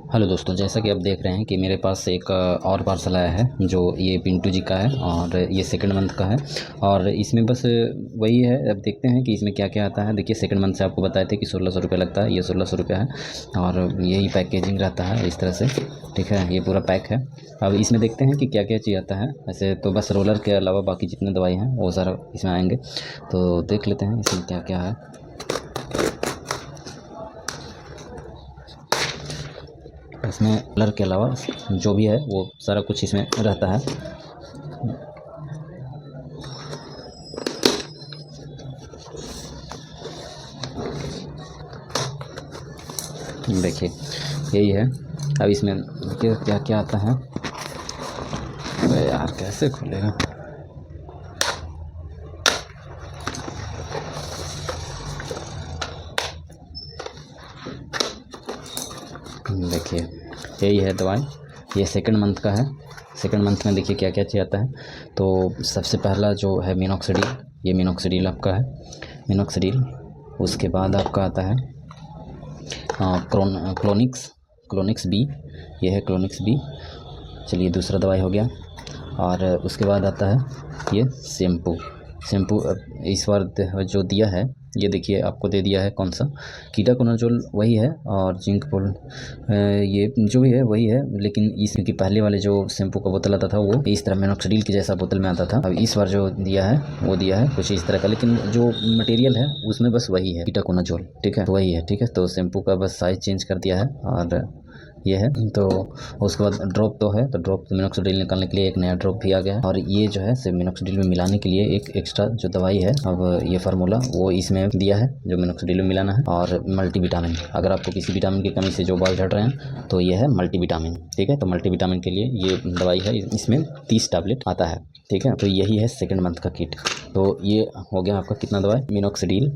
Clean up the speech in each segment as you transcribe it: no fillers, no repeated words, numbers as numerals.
Hello दोस्तों, जैसा कि आप देख रहे हैं कि मेरे पास एक और पार्सल आया है जो ये पिंटू जी का है और ये सेकंड मंथ का है। और इसमें बस वही है, अब देखते हैं कि इसमें क्या क्या आता है। देखिए, सेकंड मंथ से आपको बताए थे कि 1600 रुपये लगता है, ये 1600 रुपये है और यही पैकेजिंग रहता है इस तरह से। ठीक है, ये पूरा पैक है। अब इसमें देखते हैं कि क्या क्या चीज़ आता है। वैसे तो बस रोलर के अलावा बाकी जितने दवाई हैं वो सारा इसमें आएंगे, तो देख लेते हैं इसमें क्या क्या है। इसमें कलर के अलावा जो भी है वो सारा कुछ इसमें रहता है। देखिए, यही है। अब इसमें देखिए क्या क्या आता है। अरे यार, कैसे खुलेगा। देखिए, यही है दवाई, ये सेकंड मंथ का है। सेकंड मंथ में देखिए क्या क्या चीज़ आता है। तो सबसे पहला जो है मिनोक्सिडिल, ये मिनोक्सिडिल आपका है, मिनोक्सिडिल। उसके बाद आपका आता है क्लोनिक्स, क्लोनिक्स बी, ये है क्लोनिक्स बी। चलिए, दूसरा दवाई हो गया। और उसके बाद आता है ये शैम्पू। शैम्पू इस बार जो दिया है, ये देखिए आपको दे दिया है कौन सा, कीटाकोनाजोल वही है और जिंकपोल, ये जो भी है वही है। लेकिन इसमें कि पहले वाले जो शैम्पू का बोतल आता था वो इस तरह मिनोक्सिडिल की जैसा बोतल में आता था। अब इस बार जो दिया है वो दिया है कुछ इस तरह का, लेकिन जो मटेरियल है उसमें बस वही है, कीटाकोनाजोल। ठीक है, तो वही है। ठीक है, तो शैम्पू का बस साइज़ चेंज कर दिया है और ये है। तो उसके बाद ड्रॉप तो है, तो ड्रॉप मिनोक्सिडिल निकालने के लिए एक नया ड्रॉप भी आ गया है। और ये जो है सिर्फ मिनोक्सिडिल में मिलाने के लिए एक एक्स्ट्रा जो दवाई है, अब ये फार्मूला वो इसमें दिया है जो मिनोक्सिडिल में मिलाना है। और मल्टीविटामिन, अगर आपको किसी विटामिन की कमी से जो बाल झड़ रहे हैं तो ये है मल्टीविटामिन। ठीक है, तो मल्टीविटामिन के लिए ये दवाई है, इसमें 30 टैबलेट आता है। ठीक है, तो यही है सेकंड मंथ का किट। तो ये हो गया आपका कितना दवाई, मिनोक्सिडिल,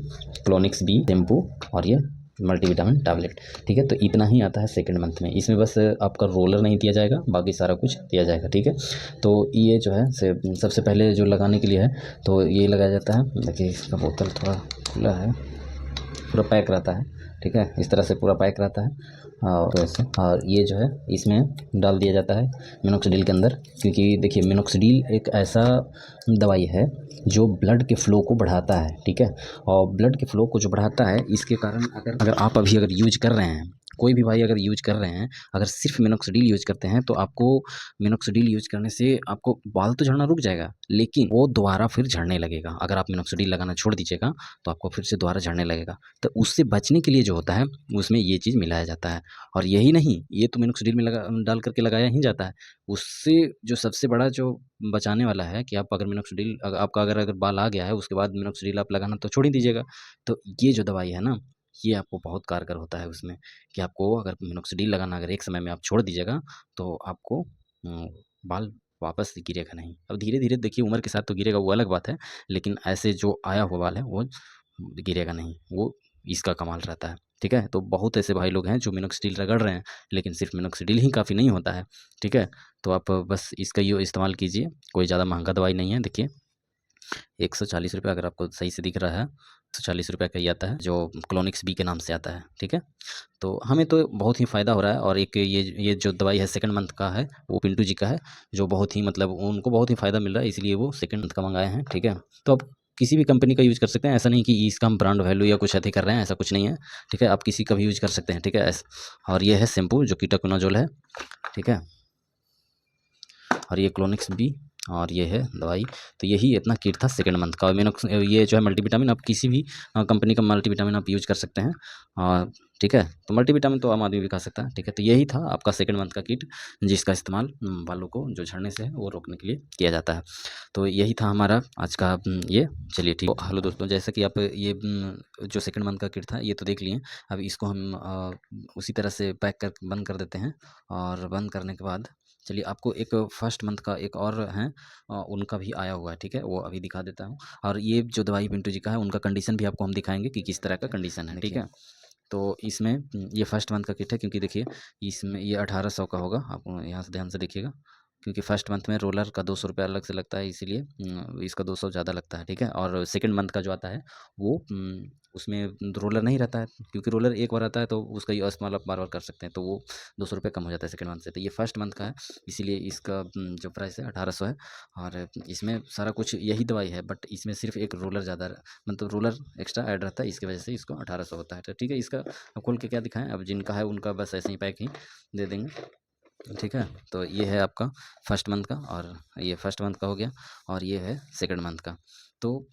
क्लोनिक्स बी, शैम्पू और ये मल्टीविटामिन टैबलेट। ठीक है, तो इतना ही आता है सेकंड मंथ में। इसमें बस आपका रोलर नहीं दिया जाएगा, बाकी सारा कुछ दिया जाएगा। ठीक है, तो ये जो है सबसे पहले जो लगाने के लिए है तो ये लगाया जाता है। देखिए, इसका बोतल थोड़ा खुला है, पूरा पैक रहता है। ठीक है, इस तरह से पूरा पैक रहता है। और वैसे, और ये जो है इसमें डाल दिया जाता है मिनोक्सिडिल के अंदर, क्योंकि देखिए मिनोक्सिडिल एक ऐसा दवाई है जो ब्लड के फ़्लो को बढ़ाता है। ठीक है, और ब्लड के फ़्लो को जो बढ़ाता है, इसके कारण अगर आप अभी अगर यूज कर रहे हैं, कोई भी भाई अगर यूज कर रहे हैं, अगर सिर्फ मिनोक्सिडिल यूज करते हैं तो आपको मिनोक्सिडिल यूज करने से आपको बाल तो झड़ना रुक जाएगा, लेकिन वो दोबारा फिर झड़ने लगेगा। अगर आप मिनोक्सिडिल लगाना छोड़ दीजिएगा तो आपको फिर से दोबारा झड़ने लगेगा। तो उससे बचने के लिए जो होता है उसमें ये चीज़ मिलाया जाता है। और यही नहीं, ये तो मिनोक्सिडिल में लगा डाल करके लगाया ही जाता है। उससे जो सबसे बड़ा जो बचाने वाला है कि आप अगर मिनोक्सिडिल आपका अगर बाल आ गया है, उसके बाद मिनोक्सिडिल आप लगाना तो छोड़ ही दीजिएगा। तो ये जो दवाई है ना, ये आपको बहुत कारगर होता है उसमें, कि आपको अगर मिनोक्सिडिल लगाना अगर एक समय में आप छोड़ दीजिएगा तो आपको बाल वापस गिरेगा नहीं। अब धीरे धीरे देखिए, उम्र के साथ तो गिरेगा वो अलग बात है, लेकिन ऐसे जो आया हुआ बाल है वो गिरेगा नहीं, वो इसका कमाल रहता है। ठीक है, तो बहुत ऐसे भाई लोग हैं जो मिनोक्सिडिल रगड़ रहे हैं, लेकिन सिर्फ मिनोक्सिडिल ही काफ़ी नहीं होता है। ठीक है, तो आप बस इसका ये इस्तेमाल कीजिए, कोई ज़्यादा महंगा दवाई नहीं है। देखिए, 140 रुपये अगर आपको सही से दिख रहा है, 140 रुपये का ही आता है, जो क्लोनिक्स बी के नाम से आता है। ठीक है, तो हमें तो बहुत ही फ़ायदा हो रहा है। और एक ये जो दवाई है सेकंड मंथ का है, वो पिंटू जी का है, जो बहुत ही मतलब उनको बहुत ही फ़ायदा मिल रहा है, इसलिए वो सेकंड मंथ का मंगाए हैं। ठीक है, तो आप किसी भी कंपनी का यूज़ कर सकते हैं, ऐसा नहीं कि इसका हम ब्रांड वैल्यू या कुछ अधिक कर रहे हैं, ऐसा कुछ नहीं है। ठीक है, आप किसी का भी यूज़ कर सकते हैं। ठीक है, और ये है शैम्पू जो कीटाकोनाजोल है। ठीक है, और ये क्लोनिक्स बी और ये है दवाई। तो यही इतना किट था सेकंड मंथ का। और मिनोक्स ये जो है मल्टीविटामिन, आप किसी भी कंपनी का मल्टीविटामिन आप यूज़ कर सकते हैं। ठीक है, तो मल्टीविटामिन तो आम आदमी भी खा सकता है। ठीक है, तो यही था आपका सेकंड मंथ का किट, जिसका इस्तेमाल बालों को जो झड़ने से है वो रोकने के लिए किया जाता है। तो यही था हमारा आज का ये। चलिए ठीक। हेलो दोस्तों, जैसा कि आप ये जो सेकंड मंथ का किट था ये तो देख लिए। अब इसको हम उसी तरह से पैक कर बंद कर देते हैं। और बंद करने के बाद चलिए, आपको एक फर्स्ट मंथ का एक और है, उनका भी आया हुआ है। ठीक है, वो अभी दिखा देता हूँ। और ये जो दवाई पिंटू जी का है, उनका कंडीशन भी आपको हम दिखाएंगे कि किस तरह का कंडीशन है। ठीक है, तो इसमें ये फर्स्ट मंथ का किट है, क्योंकि देखिए इसमें ये 1800 का होगा। आप यहाँ से ध्यान से देखिएगा, क्योंकि फर्स्ट मंथ में रोलर का 200 रुपये अलग से लगता है, इसीलिए इसका 200 ज़्यादा लगता है, ठीक है। और सेकंड मंथ का जो आता है वो उसमें रोलर नहीं रहता है, क्योंकि रोलर एक बार आता है तो उसका इस्तेमाल आप बार-बार कर सकते हैं, तो वो 200 रुपये कम हो जाता है सेकंड मंथ से। तो ये फर्स्ट मंथ का है, इसीलिए इसका जो प्राइस है 1800 है। और इसमें सारा कुछ यही दवाई है, बट इसमें सिर्फ एक रोलर ज़्यादा मतलब रोलर एक्स्ट्रा ऐड रहता है, इसकी वजह से इसको 1800 होता है। तो ठीक है, इसका अब खोल के क्या दिखाएँ, अब जिनका है उनका बस ऐसे ही पैक ही दे देंगे, ठीक है। तो ये है आपका फर्स्ट मंथ का, और ये फर्स्ट मंथ का हो गया, और ये है सेकंड मंथ का। तो